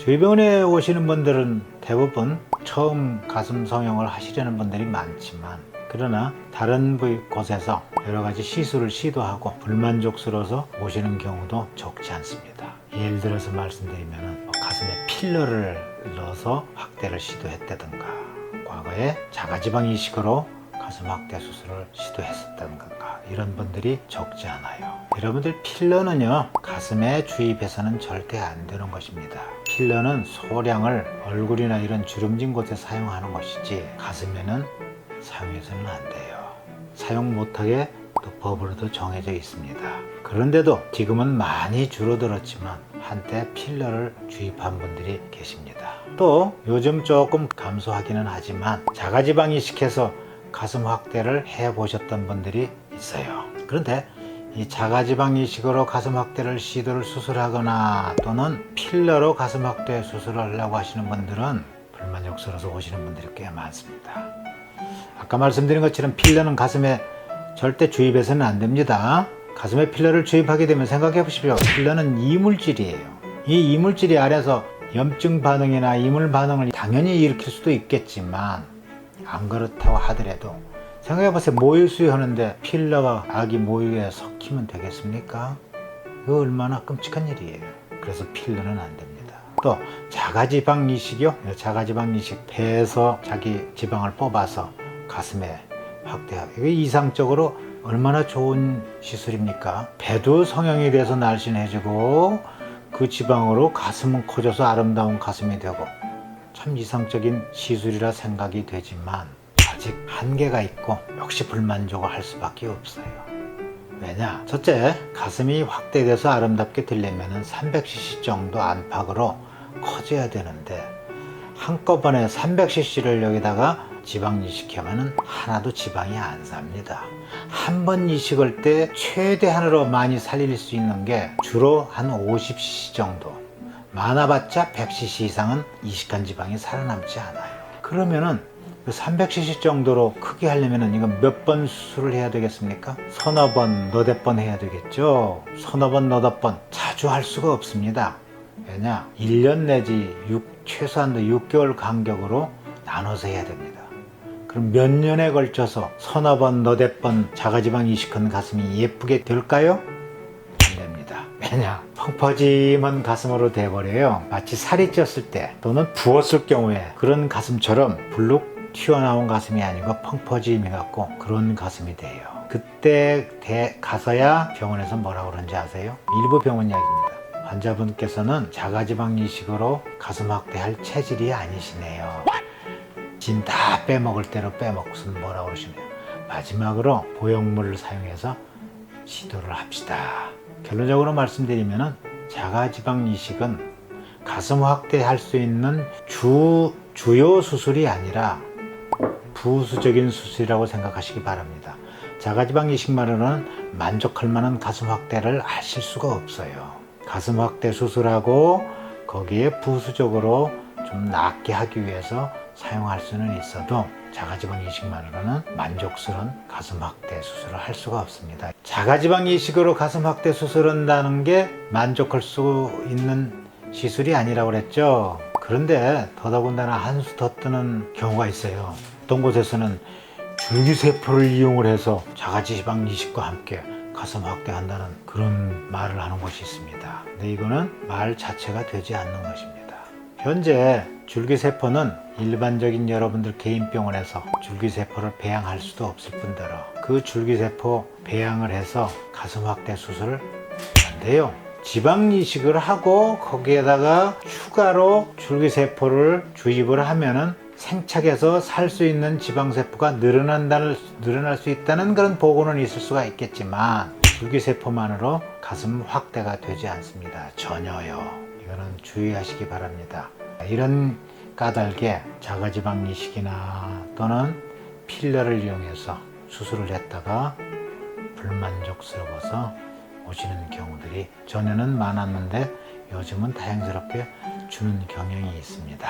저희 병원에 오시는 분들은 대부분 처음 가슴 성형을 하시려는 분들이 많지만, 그러나 다른 곳에서 여러 가지 시술을 시도하고 불만족스러워서 오시는 경우도 적지 않습니다. 예를 들어서 말씀드리면 가슴에 필러를 넣어서 확대를 시도했다든가, 과거에 자가지방 이식으로 가슴 확대 수술을 시도했었다든가, 이런 분들이 적지 않아요. 여러분들, 필러는요, 가슴에 주입해서는 절대 안 되는 것입니다. 필러는 소량을 얼굴이나 이런 주름진 곳에 사용하는 것이지 가슴에는 사용해서는 안 돼요. 사용 못하게 또 법으로도 정해져 있습니다. 그런데도 지금은 많이 줄어들었지만 한때 필러를 주입한 분들이 계십니다. 또 요즘 조금 감소하기는 하지만 자가지방 이식해서 가슴 확대를 해보셨던 분들이 있어요. 그런데 이 자가지방 이식으로 가슴 확대를 시도를 수술하거나 또는 필러로 가슴 확대 수술을 하려고 하시는 분들은 불만족스러워서 오시는 분들이 꽤 많습니다. 아까 말씀드린 것처럼 필러는 가슴에 절대 주입해서는 안 됩니다. 가슴에 필러를 주입하게 되면 생각해 보십시오. 필러는 이물질이에요. 이 이물질이 안에서 염증 반응이나 이물 반응을 당연히 일으킬 수도 있겠지만, 안 그렇다고 하더라도 생각해 보세요. 모유수유 하는데 필러가 아기 모유에 섞이면 되겠습니까? 이거 얼마나 끔찍한 일이에요. 그래서 필러는 안 됩니다. 또 자가지방 이식이요. 자가지방 이식, 배에서 자기 지방을 뽑아서 가슴에 확대하고, 이게 이상적으로 얼마나 좋은 시술입니까? 배도 성형이 돼서 날씬해지고 그 지방으로 가슴은 커져서 아름다운 가슴이 되고, 참 이상적인 시술이라 생각이 되지만 아직 한계가 있고 역시 불만족을 할 수밖에 없어요. 왜냐? 첫째, 가슴이 확대돼서 아름답게 되려면 300cc 정도 안팎으로 커져야 되는데, 한꺼번에 300cc를 여기다가 지방 이식하면 하나도 지방이 안 삽니다. 한 번 이식할 때 최대한으로 많이 살릴 수 있는 게 주로 한 50cc 정도, 많아봤자 100cc 이상은 이식한 지방이 살아남지 않아요. 그러면은 300cc 정도로 크게 하려면 이건 몇 번 수술을 해야 되겠습니까? 서너 번, 너댓 번 해야 되겠죠. 서너 번, 너댓 번 자주 할 수가 없습니다. 왜냐? 1년 내지 최소한도 6개월 간격으로 나눠서 해야 됩니다. 그럼 몇 년에 걸쳐서 서너 번, 너댓 번 자가지방 이식한 가슴이 예쁘게 될까요? 안 됩니다. 왜냐? 펑퍼짐한 가슴으로 돼버려요. 마치 살이 쪘을 때 또는 부었을 경우에 그런 가슴처럼 불룩 튀어나온 가슴이 아니고 펑퍼짐해갖고 그런 가슴이 돼요. 그때 가서야 병원에서 뭐라고 그러는지 아세요? 일부 병원 이야기입니다. 환자분께서는 자가지방 이식으로 가슴 확대할 체질이 아니시네요. 진 다 빼먹을 대로 빼먹고서 뭐라고 그러시네요. 마지막으로 보형물을 사용해서 시도를 합시다. 결론적으로 말씀드리면 자가지방 이식은 가슴 확대할 수 있는 주요 수술이 아니라 부수적인 수술이라고 생각하시기 바랍니다. 자가지방 이식만으로는 만족할 만한 가슴 확대를 하실 수가 없어요. 가슴 확대 수술하고 거기에 부수적으로 좀 낫게 하기 위해서 사용할 수는 있어도 자가지방 이식만으로는 만족스러운 가슴 확대 수술을 할 수가 없습니다. 자가지방 이식으로 가슴 확대 수술을 한다는 게 만족할 수 있는 시술이 아니라고 그랬죠. 그런데 더더군다나 한 수 더 뜨는 경우가 있어요. 어떤 곳에서는 줄기세포를 이용을 해서 자가지방 이식과 함께 가슴 확대한다는 그런 말을 하는 곳이 있습니다. 근데 이거는 말 자체가 되지 않는 것입니다. 현재 줄기세포는 일반적인 여러분들 개인 병원에서 줄기세포를 배양할 수도 없을 뿐더러 그 줄기세포 배양을 해서 가슴 확대 수술을 안 돼요. 지방 이식을 하고 거기에다가 추가로 줄기세포를 주입을 하면은 생착해서 살 수 있는 지방세포가 늘어날 수 있다는 그런 보고는 있을 수가 있겠지만 줄기세포만으로 가슴 확대가 되지 않습니다. 전혀요. 이거는 주의하시기 바랍니다. 이런 까닭에 자가지방 이식이나 또는 필러를 이용해서 수술을 했다가 불만족스러워서 오시는 경우들이 전에는 많았는데 요즘은 다행스럽게 주는 경향이 있습니다.